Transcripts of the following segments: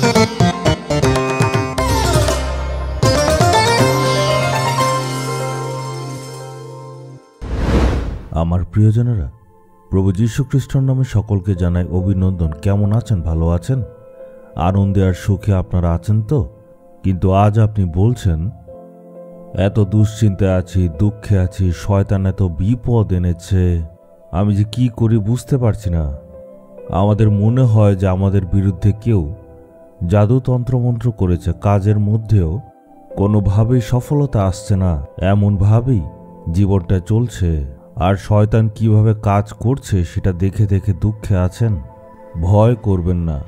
আমার প্রিয়জনেরা, প্রভু যীশু খ্রিস্টের নামে সকলকে জানাই অভিনন্দন। কেমন আছেন? ভালো আছেন? আনন্দে আর সুখে আপনারা আছেন তো? কিন্তু আজ আপনি বলছেন, এত দুশ্চিন্তায় আছি, দুঃখে আছি, শয়তান এত বিপদ এনেছে, আমি যে কি করি বুঝতে পারছি না। আমাদের মনে হয় যে আমাদের বিরুদ্ধে কেউ জাদু তন্ত্রমন্ত্র করেছে, কাজের মধ্যেও কোনোভাবেই সফলতা আসছে না, এমনভাবেই জীবনটা চলছে। আর শয়তান কিভাবে কাজ করছে সেটা দেখে দেখে দুঃখে আছেন। ভয় করবেন না।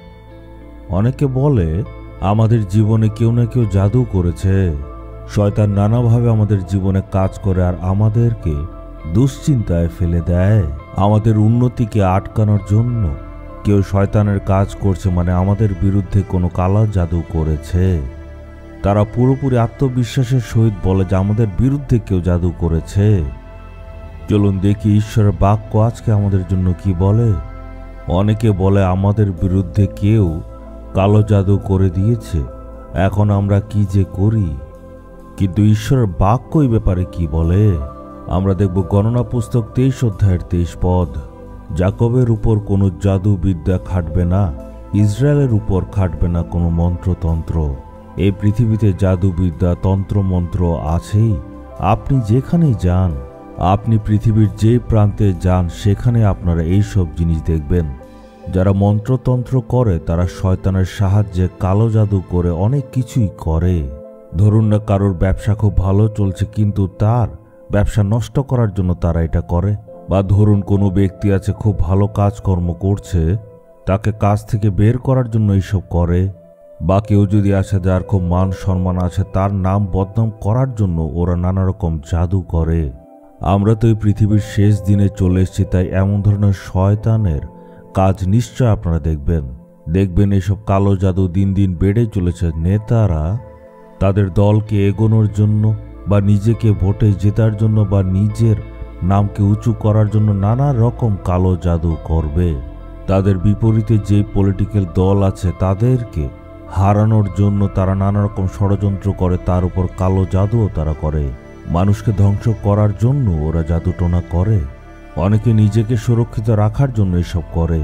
অনেকে বলে আমাদের জীবনে কেউ না কেউ জাদু করেছে। শয়তান নানাভাবে আমাদের জীবনে কাজ করে আর আমাদেরকে দুশ্চিন্তায় ফেলে দেয়। আমাদের উন্নতিকে আটকানোর জন্য কেউ শয়তানের কাজ করছে, মানে আমাদের বিরুদ্ধে কোনো কালা জাদু করেছে। তারা পুরোপুরি আত্মবিশ্বাসের সহিত বলে যে আমাদের বিরুদ্ধে কেউ জাদু করেছে। চলুন দেখি ঈশ্বরের বাক্য আজকে আমাদের জন্য কি বলে। অনেকে বলে আমাদের বিরুদ্ধে কেউ কালো জাদু করে দিয়েছে, এখন আমরা কি যে করি। কিন্তু ঈশ্বরের বাক্য এই ব্যাপারে কি বলে আমরা দেখব। গণনা পুস্তক 23 অধ্যায়ের 23 পদ। যাকবের উপর কোনো জাদুবিদ্যা খাটবে না, ইসরায়েলের উপর খাটবে না কোনো মন্ত্রতন্ত্র। এই পৃথিবীতে জাদুবিদ্যা তন্ত্রমন্ত্র আছেই। আপনি যেখানেই যান, আপনি পৃথিবীর যে প্রান্তে যান, সেখানে আপনারা এইসব জিনিস দেখবেন। যারা মন্ত্রতন্ত্র করে তারা শয়তানের সাহায্যে কালো জাদু করে অনেক কিছুই করে। ধরুন না কারোর ব্যবসা খুব ভালো চলছে, কিন্তু তার ব্যবসা নষ্ট করার জন্য তারা এটা করে। বা ধরুন কোনো ব্যক্তি আছে খুব ভালো কাজকর্ম করছে, তাকে কাজ থেকে বের করার জন্য এইসব করে। বা কেউ যদি আসে যার খুব মান সম্মান আছে, তার নাম বদনাম করার জন্য ওরা নানা রকম জাদু করে। আমরা তো এই পৃথিবীর শেষ দিনে চলে এসেছি, তাই এমন ধরনের শয়তানের কাজ নিশ্চয় আপনারা দেখবেন এসব কালো জাদু দিন দিন বেড়ে চলেছে। নেতারা তাদের দলকে এগোনোর জন্য বা নিজেকে ভোটে জেতার জন্য বা নিজের নামকে উঁচু করার জন্য নানা রকম কালো জাদু করবে। তাদের বিপরীতে যে পলিটিক্যাল দল আছে তাদেরকে হারানোর জন্য তারা নানা রকম ষড়যন্ত্র করে, তার উপর কালো জাদুও তারা করে। মানুষকে ধ্বংস করার জন্য ওরা জাদুটোনা করে। অনেকে নিজেকে সুরক্ষিত রাখার জন্য এসব করে।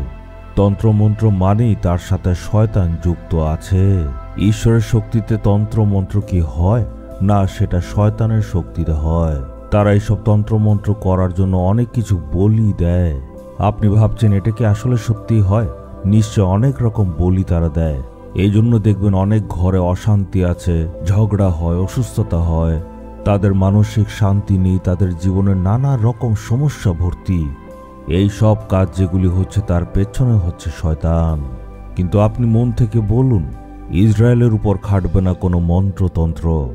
তন্ত্রমন্ত্র মানেই তার সাথে শয়তান যুক্ত আছে। ঈশ্বরের শক্তিতে তন্ত্রমন্ত্র কি হয় না, সেটা শয়তানের শক্তিতে হয়। তারা এইসব তন্ত্রমন্ত্র করার জন্য অনেক কিছু বলি দেয়। আপনি ভাবছেন এটা কি আসলে সত্যি হয়? নিশ্চয় অনেক রকম বলি তারা দেয়। এই জন্য দেখবেন অনেক ঘরে অশান্তি আছে, ঝগড়া হয়, অসুস্থতা হয়, তাদের মানসিক শান্তি নেই, তাদের জীবনে নানা রকম সমস্যা ভর্তি। এই সব কাজ যেগুলি হচ্ছে তার পেছনে হচ্ছে শয়তান। কিন্তু আপনি মন থেকে বলুন, ইসরায়েলের উপর খাটবে না কোনো মন্ত্রতন্ত্র।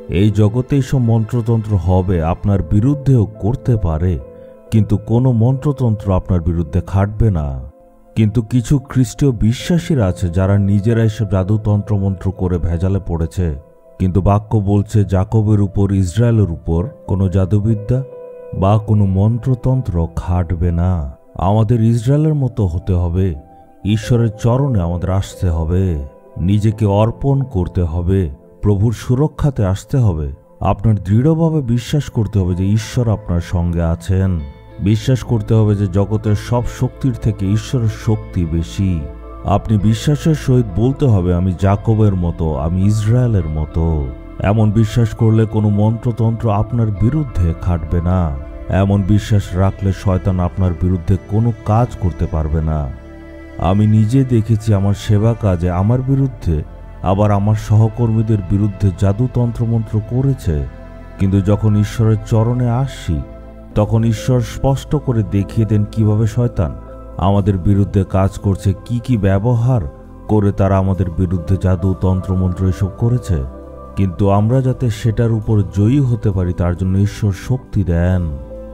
এই জগতে এইসব মন্ত্রতন্ত্র হবে, আপনার বিরুদ্ধেও করতে পারে, কিন্তু কোনো মন্ত্রতন্ত্র আপনার বিরুদ্ধে খাটবে না। কিন্তু কিছু খ্রিস্টীয় বিশ্বাসীরা আছে যারা নিজেরা এসব জাদু তন্ত্রমন্ত্র করে ভেজালে পড়েছে। কিন্তু বাক্য বলছে যাকবের উপর, ইসরায়েলের উপর কোনো জাদুবিদ্যা বা কোনো মন্ত্রতন্ত্র খাটবে না। আমাদের ইসরায়েলের মতো হতে হবে। ঈশ্বরের চরণে আমাদের আসতে হবে, নিজেকে অর্পণ করতে হবে, প্রভুর সুরক্ষাতে আসতে হবে। আপনার দৃঢ়ভাবে বিশ্বাস করতে হবে যে ঈশ্বর আপনার সঙ্গে আছেন। বিশ্বাস করতে হবে যে জগতের সব শক্তির থেকে ঈশ্বরের শক্তি বেশি। আপনি বিশ্বাসের সহিত বলতে হবে, আমি যাকবের মতো, আমি ইসরায়েলের মতো। এমন বিশ্বাস করলে কোনো মন্ত্রতন্ত্র আপনার বিরুদ্ধে খাটবে না। এমন বিশ্বাস রাখলে শয়তান আপনার বিরুদ্ধে কোনো কাজ করতে পারবে না। আমি নিজে দেখেছি আমার সেবা কাজে আমার বিরুদ্ধে, আবার আমার সহকর্মীদের বিরুদ্ধে জাদু তন্ত্রমন্ত্র করেছে। কিন্তু যখন ঈশ্বরের চরণে আসি, তখন ঈশ্বর স্পষ্ট করে দেখিয়ে দেন কিভাবে শয়তান আমাদের বিরুদ্ধে কাজ করছে, কি কি ব্যবহার করে তারা আমাদের বিরুদ্ধে জাদু তন্ত্রমন্ত্র এসব করেছে। কিন্তু আমরা যাতে সেটার উপর জয়ী হতে পারি তার জন্য ঈশ্বর শক্তি দেন।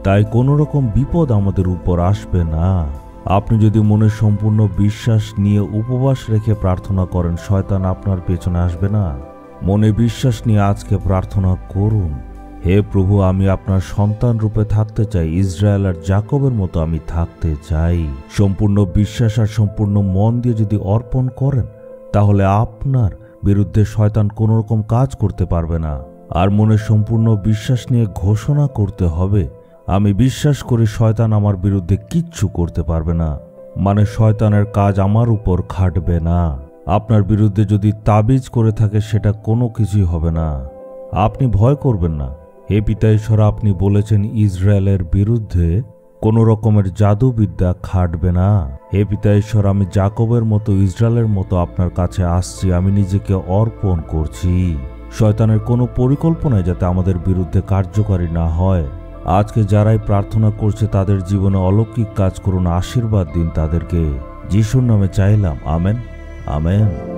তাই কোনো রকম বিপদ আমাদের উপর আসবে না। আপনি যদি মনে সম্পূর্ণ বিশ্বাস নিয়ে উপবাস রেখে প্রার্থনা করেন, শয়তান আপনার পেছনে আসবে না। মনে বিশ্বাস নিয়ে আজকে প্রার্থনা করুন, হে প্রভু, আমি আপনার সন্তান রূপে থাকতে চাই, ইসরায়েল আর যাকবের মতো আমি থাকতে চাই। সম্পূর্ণ বিশ্বাস আর সম্পূর্ণ মন দিয়ে যদি অর্পণ করেন, তাহলে আপনার বিরুদ্ধে শয়তান কোনো রকম কাজ করতে পারবে না। আর মনে সম্পূর্ণ বিশ্বাস নিয়ে ঘোষণা করতে হবে, আমি বিশ্বাস করি শয়তান আমার বিরুদ্ধে কিচ্ছু করতে পারবে না। মানে শয়তানের কাজ আমার উপর খাটবে না। আপনার বিরুদ্ধে যদি তাবিজ করে থাকে সেটা কোনো কিছুই হবে না। আপনি ভয় করবেন না। হে পিতা ঈশ্বর, আপনি বলেছেন ইসরায়েলের বিরুদ্ধে কোনো রকমের জাদুবিদ্যা খাটবে না। হে পিতা ঈশ্বর, আমি যাকবের মতো ইসরায়েলের মতো আপনার কাছে আসছি। আমি নিজেকে অর্পণ করছি। শয়তানের কোনো পরিকল্পনায় যাতে আমাদের বিরুদ্ধে কার্যকারী না হয়। আজকে যারাই প্রার্থনা করছে তাদের জীবনে অলৌকিক কাজ করুন, আশীর্বাদ দিন তাদেরকে। যিশুর নামে চাইলাম, আমেন, আমেন।